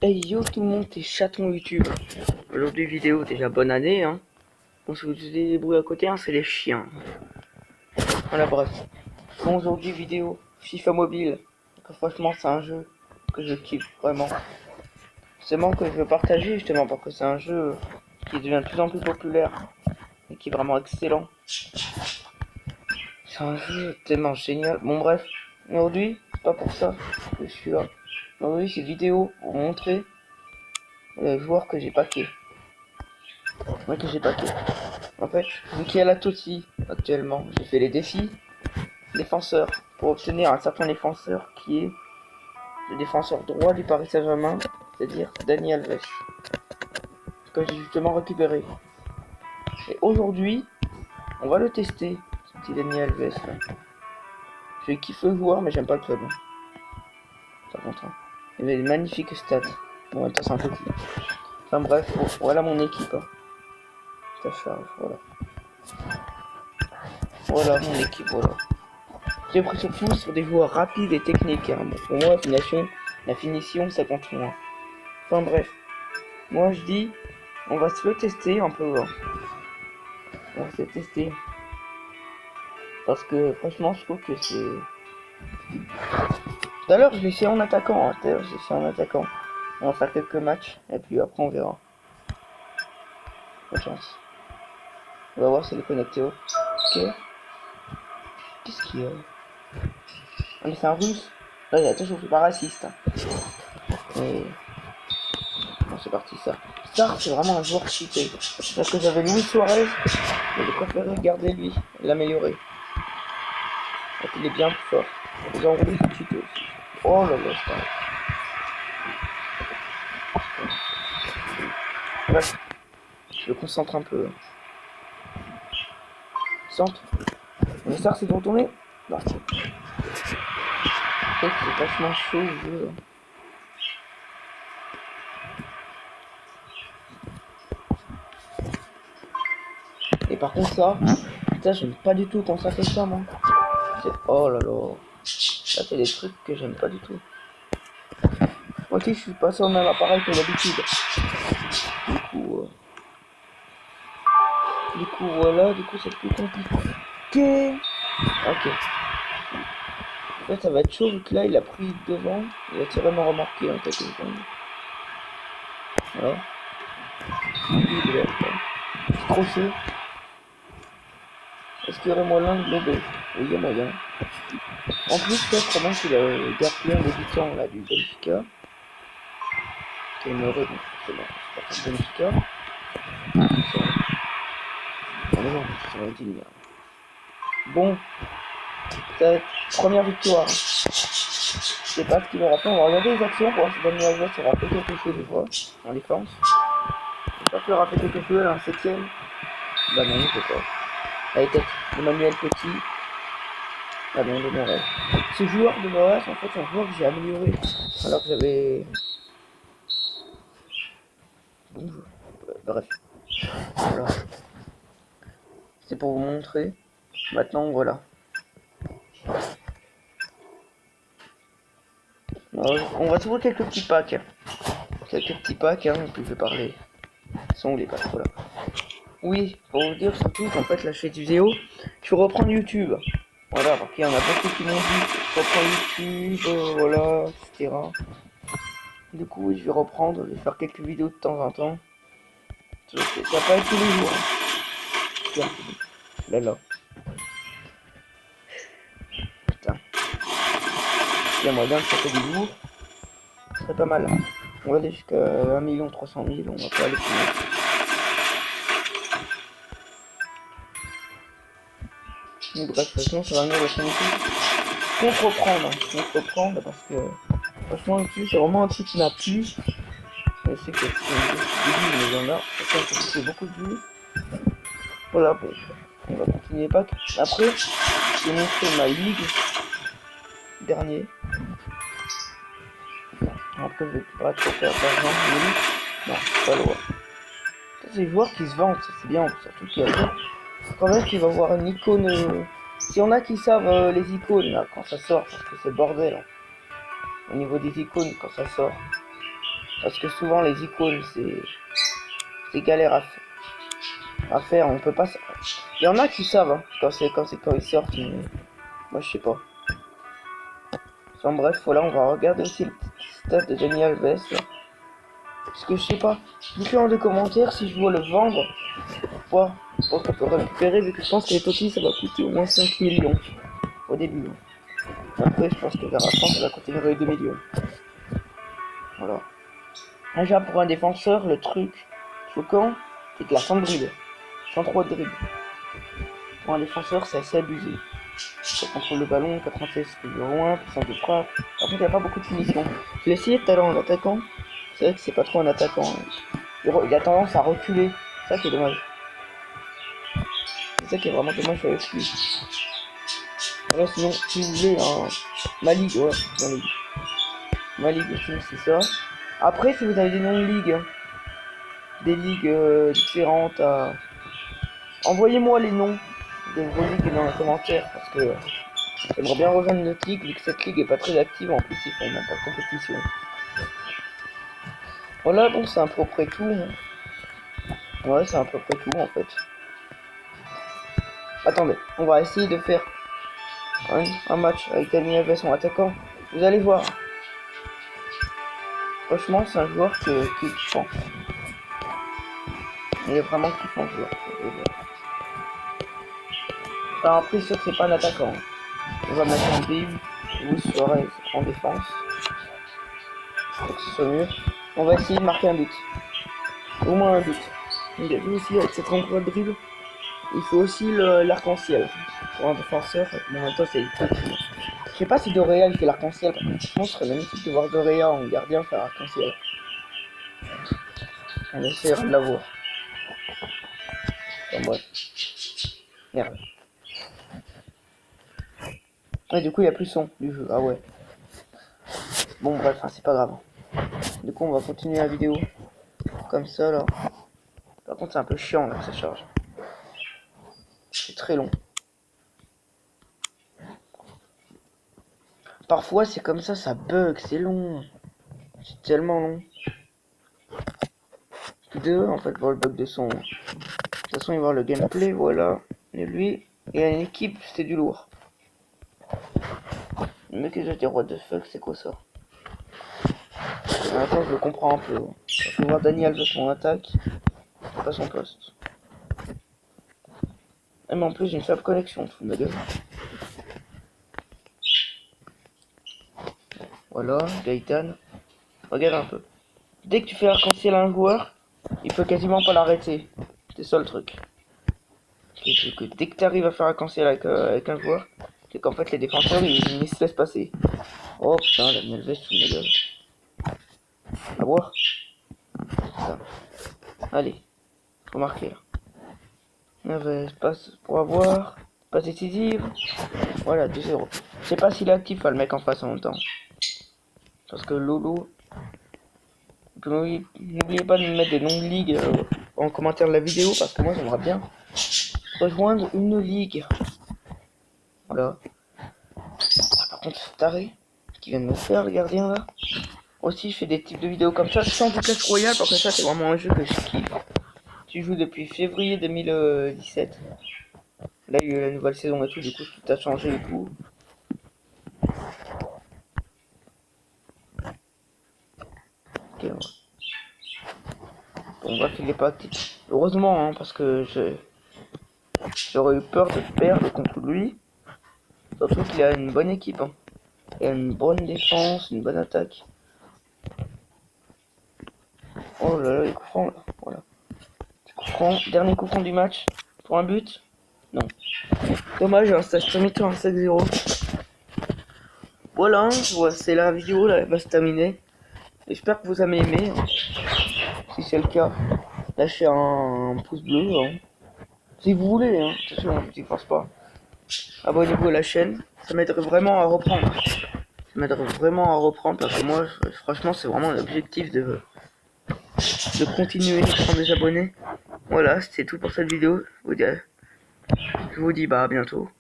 Hey yo tout le monde, c'est chaton YouTube. Aujourd'hui vidéo, déjà bonne année hein. Bon si vous avez des bruits à côté, hein, c'est les chiens. Voilà bref. Bon aujourd'hui vidéo, FIFA mobile. Donc, franchement c'est un jeu que je kiffe vraiment. Seulement que je veux partager justement parce que c'est un jeu qui devient de plus en plus populaire et qui est vraiment excellent. C'est un jeu tellement génial. Bon bref, aujourd'hui, c'est pas pour ça que je suis là. Aujourd'hui c'est vidéo pour montrer les joueurs que j'ai paqué. Ouais, que j'ai paqué. En fait, vu qu'il y a la Totti actuellement, j'ai fait les défis défenseurs pour obtenir un certain défenseur qui est le défenseur droit du Paris Saint-Germain, c'est-à-dire Dani Alves, que j'ai justement récupéré. Et aujourd'hui, on va le tester, ce petit Dani Alves là. Je kiffe le joueur, mais j'aime pas le club. Par contre, hein. Il avait des magnifiques stats. Bon, en même temps, c'est un petit. Enfin bref, voilà mon équipe. Hein. Ça charge, voilà. Voilà mon équipe, voilà. J'ai pris surtout sur des joueurs rapides et techniques. Hein. Bon, pour moi, la finition, ça compte moins. Enfin bref, moi je dis, on va se le tester un peu. Hein. On va se le tester. Parce que franchement, je trouve que c'est... Tout à l'heure, je l'ai fait en attaquant. Hein. Tout à l'heure, je l'ai fait en attaquant. On va faire quelques matchs. Et puis après, on verra. Bonne chance. On va voir si elle est connectée. Ok. Qu'est-ce qu'il y a? Ah, mais c'est un russe. Là, attention, je suis pas raciste. Hein. Mais... Bon, c'est parti ça. Star, c'est vraiment un joueur cheaté. Parce que j'avais Luis Suarez, mais j'ai préféré garder lui, l'améliorer. Donc il est bien plus fort. Ils ont roulé tout cheaté aussi. Oh là là, Star. Bref, je me concentre un peu. Centre. Mais Star, c'est de retourner. Non. C'est vachement chaud le jeu. Et par contre ça, putain, j'aime pas du tout quand ça fait ça, moi. Oh là là. Ça c'est des trucs que j'aime pas du tout. Ok, je suis pas sur le même appareil que d'habitude. Du coup, voilà, du coup c'est plus compliqué. Ok. Là ça va être chaud vu que là il a pris devant. Il a tiré mon remorqué en quelque seconde. Voilà. C'est trop chaud. Est-ce qu'il y aurait moyen de lober? Oui, il y a moyen. En plus, là, probablement qu'il a le gardien débutant là du Benfica. Qui est heureux, donc forcément, c'est pas Benfica. Ça va être génial. Bon, ça va être première victoire. Je sais pas ce qu'il aura fait. On va regarder les actions pour voir si Daniel Alves aura fait quelque chose des fois en défense. J'espère qu'il aura fait quelque chose à un 7ème. Bah non, je sais pas. Allez, peut-être Emmanuel Petit. Ah non, de Moraes. Ce joueur de Moraes, en fait, c'est un joueur que j'ai amélioré. Alors que j'avais... Bon, bref. Voilà. C'est pour vous montrer. Maintenant, voilà. Alors, on va trouver quelques petits packs. Quelques petits packs, hein, et puis je vais parler. Sont où les packs? Voilà. Oui, pour vous dire surtout qu'en fait, là, je fais des vidéos. Je vais reprendre YouTube. Voilà, parce qu'il y en a beaucoup qui m'ont dit je reprends YouTube, voilà, etc. Du coup, oui, je vais reprendre, je vais faire quelques vidéos de temps en temps. Ça va pas être tous les jours. Hein. Là, là. Putain. Il y a moyen de faire du lourd. Ce serait pas mal. On va aller jusqu'à 1 300 000, on va pas aller plus loin. Mais bref, sinon ça va venir la chaîne YouTube. Contre-prendre parce que franchement YouTube c'est vraiment un truc qui m'a plu. Je sais que c'est début mais il y en a, ça fait beaucoup de vues. Voilà, bon, on va continuer pas. Après, je vais montrer ma ligue dernier. Après je vais pas trop faire d'argent, non, pas le droit. Ça c'est les joueurs qui se vendent, c'est bien, surtout qu'il y a quand même qu'il va voir une icône. Si on a qui savent les icônes là, quand ça sort, parce que c'est le bordel. Hein. Au niveau des icônes quand ça sort. Parce que souvent les icônes c'est galère à faire, on peut pas. Il y en a qui savent hein, quand ils sortent, mais moi je sais pas. Enfin bref, voilà, on va regarder aussi le petit stat de Dani Alves. Là. Parce que je sais pas, dites-le en des commentaires si je dois le vendre. Pour qu'on peut récupérer, vu que je pense que les Totti ça va coûter au moins 5 millions au début. Après, je pense que vers la fin ça va coûter 2 millions. Voilà. Déjà pour un défenseur, le truc choquant, c'est que la fin de dribble. 103 de dribble. Pour un défenseur, c'est assez abusé. Ça contrôle le ballon, 96 de loin, puissance de frappe. Par contre, il n'y a pas beaucoup de finition. Je l'ai essayé tout à l'heure en attaquant. C'est vrai que c'est pas trop un attaquant. Hein. Il a tendance à reculer. C'est ça qui est dommage. C'est ça qui est vraiment dommage avec lui. Voilà, sinon, si vous voulez, ma ligue, ouais, ma ligue, sinon c'est ça. Après, si vous avez des noms de ligue, hein, des ligues différentes, envoyez-moi les noms de vos ligues dans les commentaires parce que j'aimerais bien rejoindre notre ligue vu que cette ligue est pas très active. En plus, ils font même pas de compétition. Voilà, bon, c'est à peu près tout. Hein. Ouais, c'est à peu près tout en fait. Attendez, on va essayer de faire un match avec Dani Alves en attaquant. Vous allez voir. Franchement, c'est un joueur qui est kiffant. Il est vraiment kiffant ce joueur. Alors après, sûr que c'est pas un attaquant. On va mettre un BU ou Suarez en défense. Pour que ce soit mieux. On va essayer de marquer un but. Au moins un but. Il a vu aussi avec cette rencontre de dribble. Il faut aussi l'arc-en-ciel. Pour un défenseur, mais en même temps c'est je sais pas si Dorea il fait l'arc-en-ciel. Franchement, ce serait magnifique de voir Dorea en gardien faire arc-en-ciel. On essaiera de l'avoir. Enfin bref. Merde. Et du coup, il n'y a plus son du jeu. Ah ouais. Bon, bref, hein, c'est pas grave. Du coup, on va continuer la vidéo. Comme ça, là. Par contre, c'est un peu chiant, là, que ça charge. C'est très long. Parfois, c'est comme ça bug, c'est long. C'est tellement long. Deux, en fait, voir le bug de son. De toute façon, il va voir le gameplay, voilà. Et lui, il a une équipe, c'était du lourd. Le mec, il va dire, what the fuck, c'est quoi ça? Attends, je le comprends un peu. Je vais voir Dani Alves en attaque. C'est pas son poste. Et mais en plus, j'ai une faible connexion, tout le gueule. Voilà, Gaëtan. Regarde un peu. Dès que tu fais arc-en-ciel à un joueur, il peut quasiment pas l'arrêter. C'est ça le truc. Dès que tu arrives à faire arc-en-ciel avec un joueur, c'est qu'en fait les défenseurs ils se laissent passer. Oh putain, la mienne veste, tu me gueule. À voir. Ça. Allez, faut marquer là. Passe pour avoir. Passe décisive. Voilà, 2-0. Je sais pas s'il est actif le mec en face en même temps. Parce que Lolo. N'oubliez pas de me mettre des noms de ligue en commentaire de la vidéo parce que moi j'aimerais bien rejoindre une ligue. Voilà. Par contre, c'est taré qui vient de me faire le gardien là. Aussi, je fais des types de vidéos comme ça sans du Clash Royale parce que ça c'est vraiment un jeu que je kiffe. Tu joues depuis février 2017. Là, il y a eu la nouvelle saison et tout, du coup, tout a changé et tout. Ok, ouais. Bon, bref, il est pas actif. Heureusement, hein, parce que j'aurais eu peur de perdre contre lui. Surtout qu'il a une bonne équipe. Hein. Il a une bonne défense, une bonne attaque. Oh là là, les coups francs, là. Voilà. Coup franc, dernier coup franc du match. Pour un but. Non. Dommage, hein, ça se termine en 5-0. Voilà, ouais, c'est la vidéo, là, elle va se terminer. J'espère que vous avez aimé. Hein. Si c'est le cas, lâchez un pouce bleu. Hein. Si vous voulez, hein. Attention, je n'y pense pas. Abonnez-vous à la chaîne. Ça m'aiderait vraiment à reprendre. Ça m'aiderait vraiment à reprendre parce que moi, franchement, c'est vraiment l'objectif de continuer à prendre des abonnés. Voilà, c'était tout pour cette vidéo. Je vous dis bah à bientôt.